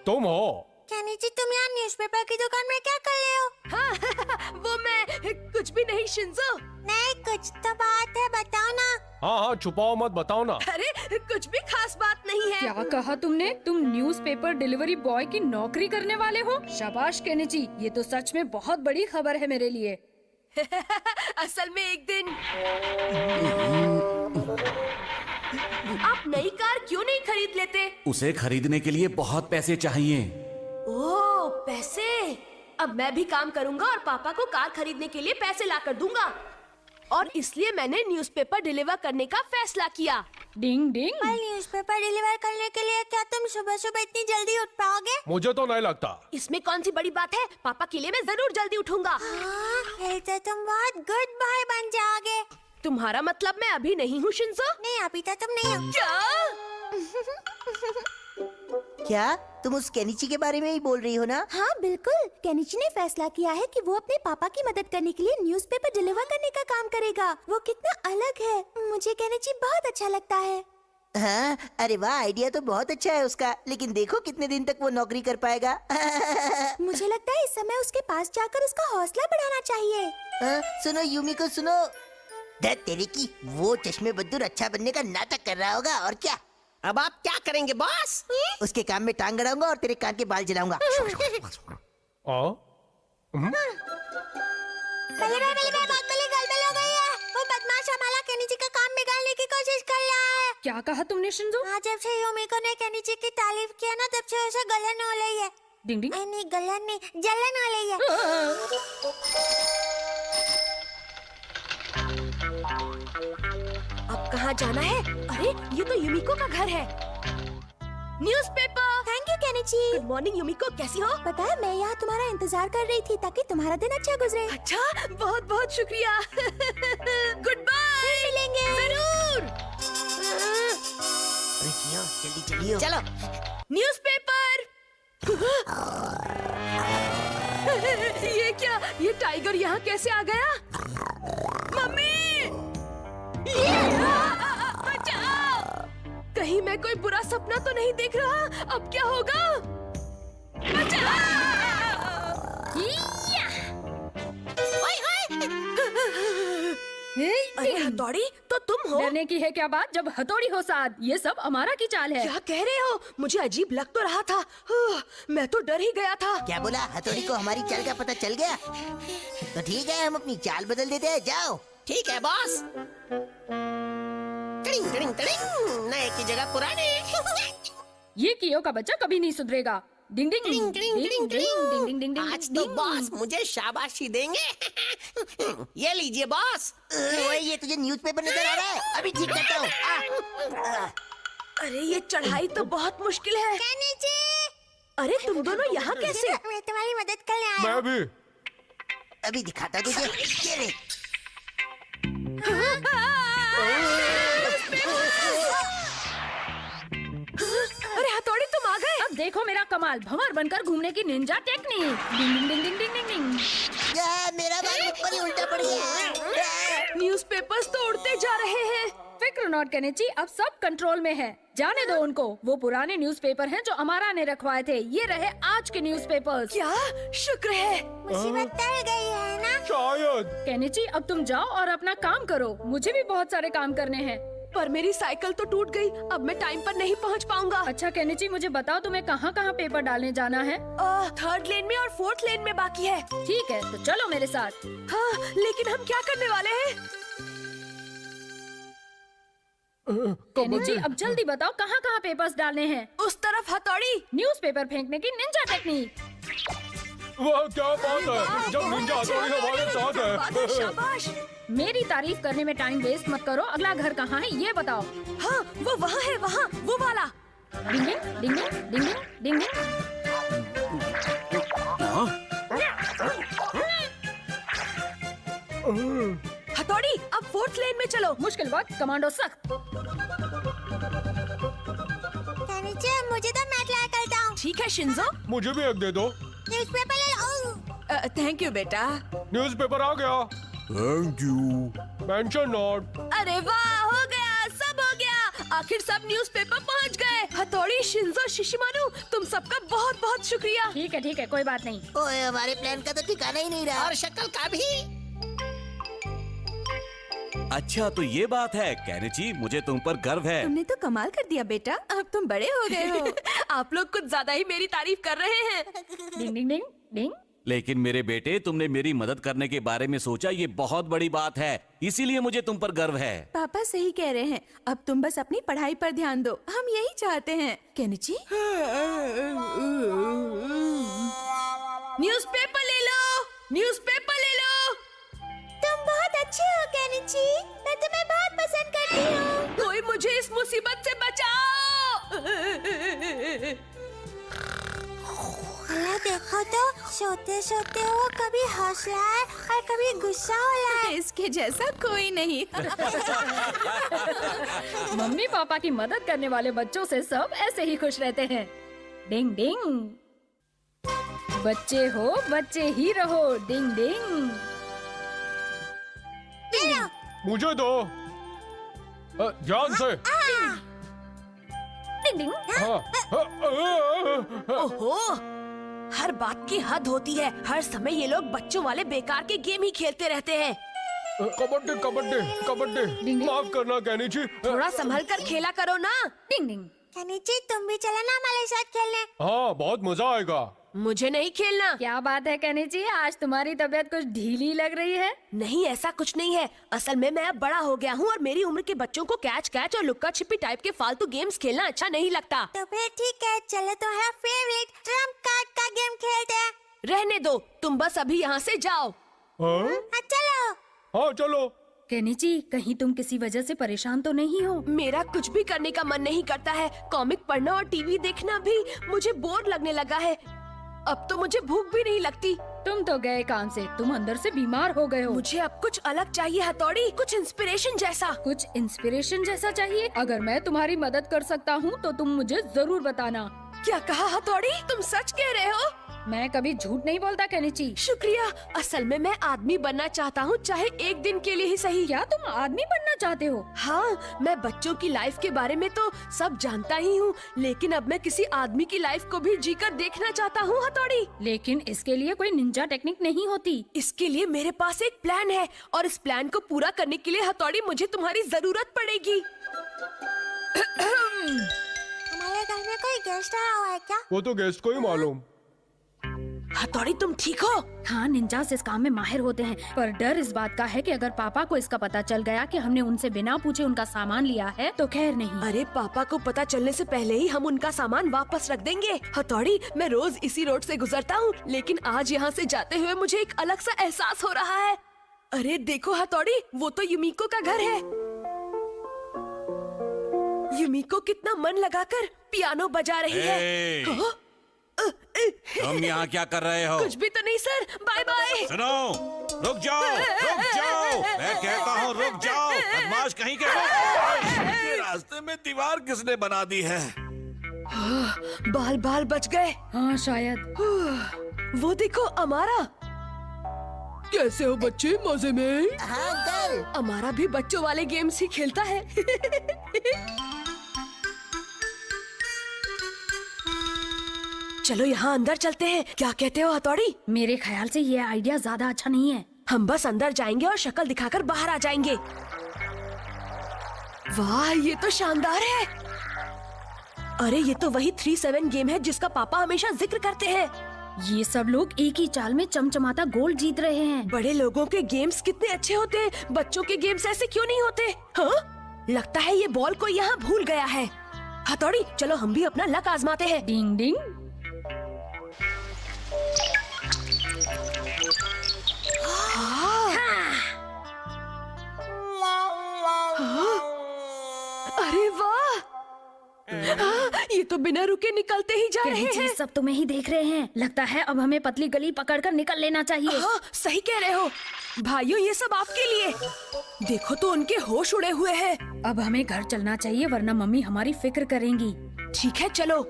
तुम हो। केनिची, तुम यहाँ न्यूज़पेपर की दुकान में क्या कर रहे हो? हाँ, वो मैं कुछ भी नहीं शिंजो। नहीं, कुछ तो बात है, बताओ ना। हाँ हाँ, छुपाओ मत, बताओ ना। अरे कुछ भी खास बात नहीं है। क्या कहा तुमने? तुम न्यूज़पेपर डिलीवरी बॉय की नौकरी करने वाले हो? शाबाश केनिची, ये तो सच में बहुत बड़ी खबर है मेरे लिए। असल में एक दिन आप नई कार क्यों नहीं खरीद लेते? उसे खरीदने के लिए बहुत पैसे चाहिए। ओह, पैसे। अब मैं भी काम करूंगा और पापा को कार खरीदने के लिए पैसे ला कर दूंगा। और इसलिए मैंने न्यूज़पेपर डिलीवर करने का फैसला किया। डिंग डिंग। पर न्यूज़पेपर डिलीवर करने के लिए क्या तुम सुबह सुबह इतनी जल्दी उठ पाओगे? मुझे तो नहीं लगता। इसमें कौन सी बड़ी बात है? पापा के लिए मैं जरूर जल्दी उठूंगा। हाँ, फिर तो तुम बहुत गुड बॉय बन जाओगे। तुम्हारा मतलब मैं अभी नहीं हूँ शिंजो? नहीं, अभी तो तुम नहीं हो। क्या? क्या तुम उस केनिची के बारे में ही बोल रही हो ना? हाँ बिल्कुल, केनिची ने फैसला किया है कि वो अपने पापा की मदद करने के लिए न्यूज़पेपर डिलीवर करने का काम करेगा। वो कितना अलग है, मुझे केनिची बहुत अच्छा लगता है। हाँ, अरे वाह, आइडिया तो बहुत अच्छा है उसका, लेकिन देखो कितने दिन तक वो नौकरी कर पाएगा। मुझे लगता है इस समय उसके पास जाकर उसका हौसला बढ़ाना चाहिए। सुनो यूमी को सुनो। धत तेरी की, वो चश्मे बद्दूर अच्छा बनने का नाटक कर रहा होगा और क्या। अब आप क्या करेंगे बॉस? उसके काम में टांग अड़ाऊंगा और तेरे कान के बाल जलाऊंगा। पहले बहुत बड़ी गड़बड़ हो गई है। वो बदमाश हमारा केनिची का काम बिगाड़ने की कोशिश कर रहा है। क्या कहा तुमने शिंजो? हाँ, जब से यूमिको ने केनिची की तारीफ किया ना, तब से उसे गलन हो रही है। डिंग डिंग। नहीं, गलन नहीं, जलन हो रही है। अब कहाँ जाना है? अरे ये तो युमिको का घर है। Newspaper. Thank you Kenichi. Good morning Yumiko, कैसी हो? पता है, मैं यहाँ तुम्हारा इंतजार कर रही थी ताकि तुम्हारा दिन अच्छा गुजरे। अच्छा, बहुत बहुत शुक्रिया। Goodbye. मिलेंगे जरूर। जल्दी चलिए। चलो। न्यूज़पेपर। ये क्या? ये टाइगर यहाँ कैसे आ गया? मम्मी! बचाओ! कहीं मैं कोई बुरा सपना तो नहीं देख रहा? अब क्या होगा? बचाओ! अरे हथौड़ी, तो तुम हो? डरने की है क्या बात, जब हथौड़ी हो साथ। ये सब अमारा की चाल है। क्या कह रहे हो? मुझे अजीब लग तो रहा था। मैं तो डर ही गया था। क्या बोला? हथौड़ी को हमारी चाल का पता चल गया? तो ठीक है, हम अपनी चाल बदल देते हैं। जाओ। ठीक है बॉस। टिडिंग टिडिंग टिडिंग, नए की जगह पुराने। ये कियो का बच्चा कभी नहीं सुधरेगा। डिंग डिंग टिडिंग टिडिंग टिडिंग टिडिंग। डिंग डिंग डिंग। आज तो बॉस मुझे शाबाशी देंगे। ये लीजिए बॉस। ओए, ये तुझे न्यूज़पेपर नजर आ रहा है? अभी ठीक करता हूँ। अरे ये चढ़ाई तो बहुत मुश्किल है। केनिची! अरे तुम दोनों यहाँ कैसे? मैं तुम्हारी मदद करने आया मैं हूँ। भी। अभी दिखाता तुझे। ये ले। अरे हथौड़ी, तुम आ गए। अब देखो मेरा कमाल, भंवर बनकर घूमने की निंजा टेक्निक। डिंग डिंग डिंग डिंग डिंग डिंग। मेरा बाल मुझ पर ही उल्टा पड़ गया। न्यूज़पेपर्स तो उड़ते जा रहे हैं। फिक्र नॉट केनिची, अब सब कंट्रोल में है। जाने दो उनको। वो पुराने न्यूज़पेपर हैं जो अमारा ने रखवाए थे। ये रहे आज के न्यूज़पेपर्स। क्या? शुक्र है। मुसीबत टल गई है ना? शायद। केनिची, अब तुम जाओ और अपना काम करो। मुझे भी बहुत सारे काम करने हैं। पर मेरी साइकिल तो टूट गई। अब मैं टाइम पर नहीं पहुंच पाऊंगा। अच्छा केनिची, मुझे बताओ तुम्हें कहाँ कहाँ पेपर डालने जाना है? थर्ड लेन में और फोर्थ लेन में बाकी है। ठीक है, तो चलो मेरे साथ। हाँ, लेकिन हम क्या करने वाले हैं? केनिची, अब जल्दी बताओ कहाँ कहाँ पेपर्स डालने हैं? उस तरफ हथौड़ी। न्यूज़पेपर फेंकने की निंजा टेक्निक। वह क्या बात है, जब निंजा हथौड़ी हमारे साथ है। शाबाश। मेरी तारीफ करने में टाइम वेस्ट मत करो। अगला घर कहाँ है ये बताओ। हाँ, वो वहाँ है, वहाँ, वो वाला। डिंग डिंग डिंग डिंग डिंग डिंग। हथौड़ी, अब फोर्थ लेन में चलो। मुश्किल वक्त, कमांडो सख्त। केनिची, मुझे तो मैं ट्राई करता हूँ। ठीक है शिंजो। मुझे भी एक दे दो। न्यूज़पेपर ले लो। थैंक यू बेटा। न्यूज़पेपर आ गया। Thank you. Mention not. अरे वाह, हो गया, सब हो गया। आखिर सब न्यूज़पेपर पहुंच गए। हथौड़ी, शिंजो, शिशिमानु, तुम सबका बहुत बहुत शुक्रिया। ठीक है, कोई बात नहीं। ओए, हमारे प्लान का तो ठिकाना ही नहीं रहा। और शक्ल का भी। अच्छा तो ये बात है केनिची, मुझे तुम पर गर्व है। तुमने तो कमाल कर दिया बेटा, अब तुम बड़े हो गए हो। आप लोग कुछ ज्यादा ही मेरी तारीफ कर रहे हैं। डिंग डिंग डिंग डिंग। लेकिन मेरे बेटे, तुमने मेरी मदद करने के बारे में सोचा, ये बहुत बड़ी बात है, इसीलिए मुझे तुम पर गर्व है। पापा सही कह रहे हैं, अब तुम बस अपनी पढ़ाई पर ध्यान दो, हम यही चाहते हैं। केनिची, न्यूज़पेपर ले लो, न्यूज़पेपर ले लो। तुम बहुत अच्छे हो केनिची, मैं तुम्हें बहुत पसंद करती हूँ। कोई मुझे इस मुसीबत से बचाओ। देखो तो, सोते सोते वो कभी हौसला है और कभी गुस्सा होला है। इसके जैसा कोई नहीं। मम्मी पापा की मदद करने वाले बच्चों से सब ऐसे ही खुश रहते हैं। डिंग डिंग। बच्चे हो, बच्चे ही रहो। डिंग डिंग। मुझे दो ध्यान से। डिंग डिंग। ओहो, हर बात की हद होती है। हर समय ये लोग बच्चों वाले बेकार के गेम ही खेलते रहते हैं। कबड्डी कबड्डी कबड्डी। डिंग। माफ करना केनिची। थोड़ा संभल कर खेला करो ना। डिंग डिंग। केनिची, तुम भी चलो ना हमारे साथ खेलने। हाँ, बहुत मजा आएगा। मुझे नहीं खेलना। क्या बात है केनिची, आज तुम्हारी तबीयत कुछ ढीली लग रही है। नहीं, ऐसा कुछ नहीं है। असल में मैं अब बड़ा हो गया हूँ और मेरी उम्र के बच्चों को कैच कैच और लुक्का छिपी टाइप के फालतू गेम्स खेलना अच्छा नहीं लगता। तो फिर ठीक है, चलो तुम्हारा फेवरेट ट्रम्प कार्ड का गेम खेलते हैं। रहने दो, तुम बस अभी यहाँ से जाओ। हाँ चलो। हाँ चलो। केनिची, कहीं तुम किसी वजह से परेशान तो नहीं हो? मेरा कुछ भी करने का मन नहीं करता है। कॉमिक पढ़ना और टीवी देखना भी मुझे बोर लगने लगा है। अब तो मुझे भूख भी नहीं लगती। तुम तो गए काम से, तुम अंदर से बीमार हो गए हो। मुझे अब कुछ अलग चाहिए हथौड़ी, कुछ इंस्पिरेशन जैसा। कुछ इंस्पिरेशन जैसा चाहिए? अगर मैं तुम्हारी मदद कर सकता हूँ तो तुम मुझे जरूर बताना। क्या कहा हथौड़ी? तुम सच कह रहे हो? मैं कभी झूठ नहीं बोलता केनिची। शुक्रिया। असल में मैं आदमी बनना चाहता हूँ, चाहे एक दिन के लिए ही सही। क्या तुम आदमी बनना चाहते हो? हाँ, मैं बच्चों की लाइफ के बारे में तो सब जानता ही हूँ, लेकिन अब मैं किसी आदमी की लाइफ को भी जीकर देखना चाहता हूँ हथौड़ी। लेकिन इसके लिए कोई निंजा टेक्निक नहीं होती। इसके लिए मेरे पास एक प्लान है और इस प्लान को पूरा करने के लिए हथौड़ी मुझे तुम्हारी जरूरत पड़ेगी। हमारे घर में कोई गेस्ट आया हुआ है क्या? वो तो गेस्ट को ही मालूम। हथौड़ी, तुम ठीक हो? हाँ, निंजास इस काम में माहिर होते हैं, पर डर इस बात का है कि अगर पापा को इसका पता चल गया कि हमने उनसे बिना पूछे उनका सामान लिया है तो खैर नहीं। अरे पापा को पता चलने से पहले ही हम उनका सामान वापस रख देंगे। हथौड़ी, मैं रोज इसी रोड से गुजरता हूँ, लेकिन आज यहाँ से जाते हुए मुझे एक अलग सा एहसास हो रहा है। अरे देखो हथौड़ी, वो तो युमिको का घर है। युमिको कितना मन लगाकर पियानो बजा रही है। हाँ? तुम यहाँ क्या कर रहे हो? कुछ भी तो नहीं सर, बाय बाय। सुनो, रुक जाओ, रुक जाओ, मैं कहता हूँ रुक जाओ, बदमाश कहीं के। ये रास्ते में दीवार किसने बना दी है? बाल बाल बच गए। हाँ शायद। वो देखो अमारा। कैसे हो बच्चे, मजे में? हाँ अंकल। अमारा भी बच्चों वाले गेम्स ही खेलता है। चलो यहाँ अंदर चलते हैं, क्या कहते हो हथौड़ी? मेरे ख्याल से ये आइडिया ज्यादा अच्छा नहीं है। हम बस अंदर जाएंगे और शक्ल दिखाकर बाहर आ जाएंगे। वाह, ये तो शानदार है। अरे ये तो वही 3-7 गेम है जिसका पापा हमेशा जिक्र करते हैं। ये सब लोग एक ही चाल में चमचमाता गोल्ड जीत रहे हैं। बड़े लोगों के गेम्स कितने अच्छे होते हैं, बच्चों के गेम्स ऐसे क्यों नहीं होते? हाँ? लगता है ये बॉल को यहाँ भूल गया है। हथौड़ी, चलो हम भी अपना लक आजमाते हैं। डिंग डिंग। अरे वाह, ये तो बिना रुके निकलते ही जा रहे केनिची, हैं। सब तुम्हें ही देख रहे हैं। लगता है अब हमें पतली गली पकड़कर निकल लेना चाहिए। हाँ, सही कह रहे हो भाइयों, ये सब आपके लिए। देखो तो उनके होश उड़े हुए हैं। अब हमें घर चलना चाहिए वरना मम्मी हमारी फिक्र करेंगी। ठीक है चलो।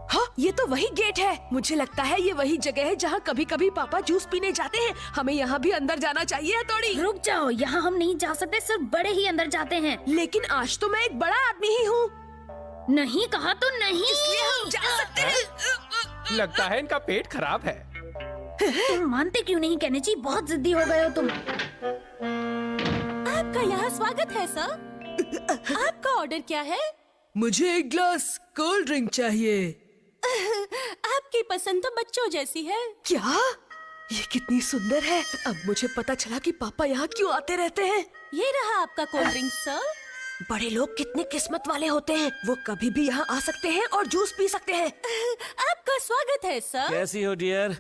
हाँ, ये तो वही गेट है। मुझे लगता है ये वही जगह है जहाँ कभी कभी पापा जूस पीने जाते हैं। हमें यहाँ भी अंदर जाना चाहिए हथौड़ी। रुक जाओ, यहाँ हम नहीं जा सकते, सिर्फ बड़े ही अंदर जाते हैं। लेकिन आज तो मैं एक बड़ा आदमी ही हूँ, नहीं कहा तो नहीं। इसलिए हम जा सकते हैं। लगता है इनका पेट खराब है। तुम मानते क्यों नहीं केनिची? बहुत जिद्दी हो गए हो तुम। आपका यहाँ स्वागत है सर। आपका ऑर्डर क्या है? मुझे एक ग्लास कोल्ड ड्रिंक चाहिए। आपकी पसंद तो बच्चों जैसी है। क्या? ये कितनी सुंदर है। अब मुझे पता चला कि पापा यहाँ क्यों आते रहते हैं। ये रहा आपका कोल्ड ड्रिंक सर। बड़े लोग कितने किस्मत वाले होते हैं, वो कभी भी यहाँ आ सकते हैं और जूस पी सकते हैं। आपका स्वागत है सर। कैसी हो डियर?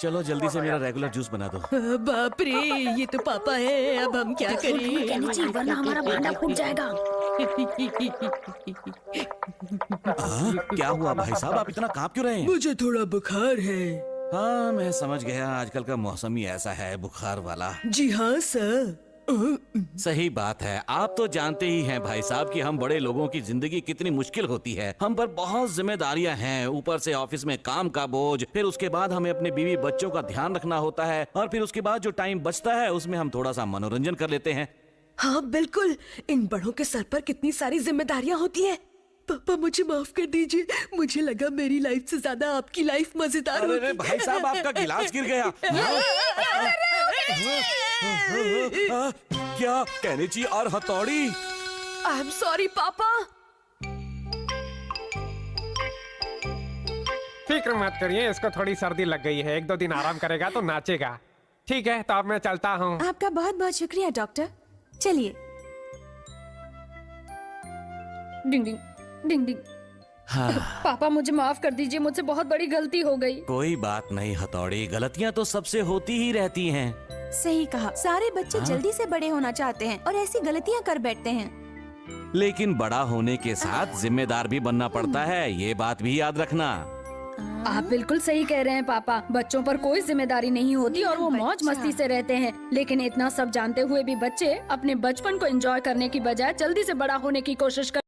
चलो जल्दी से मेरा रेगुलर जूस बना दो। बाप रे, ये तो पापा है। अब हम क्या करें? केनिची, वरना हमारा भांडा फूट जाएगा। क्या हुआ भाई साहब, आप इतना कांप क्यों रहे हैं? मुझे थोड़ा बुखार है। हाँ मैं समझ गया, आजकल का मौसम ही ऐसा है, बुखार वाला। जी हाँ सर। सही बात है। आप तो जानते ही हैं भाई साहब कि हम बड़े लोगों की जिंदगी कितनी मुश्किल होती है। हम पर बहुत जिम्मेदारियां हैं, ऊपर से ऑफिस में काम का बोझ, फिर उसके बाद हमें अपने बीवी बच्चों का ध्यान रखना होता है, और फिर उसके बाद जो टाइम बचता है उसमें हम थोड़ा सा मनोरंजन कर लेते हैं। हाँ बिल्कुल, इन बड़ों के सर पर कितनी सारी जिम्मेदारियां होती हैं। पापा मुझे माफ कर दीजिए, मुझे लगा मेरी लाइफ से ज्यादा आपकी लाइफ मजेदार अरे होगी। भाई साहब, आपका गिलास गिर गया। क्या केनिची और हथौड़ी? आई एम सॉरी पापा। फिक्र मत करिए, इसको थोड़ी सर्दी लग गई है, 1-2 दिन आराम करेगा तो नाचेगा। ठीक है, तो अब मैं चलता हूँ। आपका बहुत बहुत शुक्रिया डॉक्टर। चलिए। डिंग डिंग डिंग डिंग। हाँ। पापा मुझे माफ कर दीजिए, मुझसे बहुत बड़ी गलती हो गई। कोई बात नहीं हथौड़ी, गलतियाँ तो सबसे होती ही रहती हैं। सही कहा, सारे बच्चे जल्दी से बड़े होना चाहते हैं और ऐसी गलतियाँ कर बैठते हैं। लेकिन बड़ा होने के साथ जिम्मेदार भी बनना पड़ता है, ये बात भी याद रखना। आप बिल्कुल सही कह रहे हैं पापा। बच्चों पर कोई जिम्मेदारी नहीं होती और वो मौज मस्ती से रहते हैं। लेकिन इतना सब जानते हुए भी बच्चे अपने बचपन को एंजॉय करने की बजाय जल्दी से बड़ा होने की कोशिश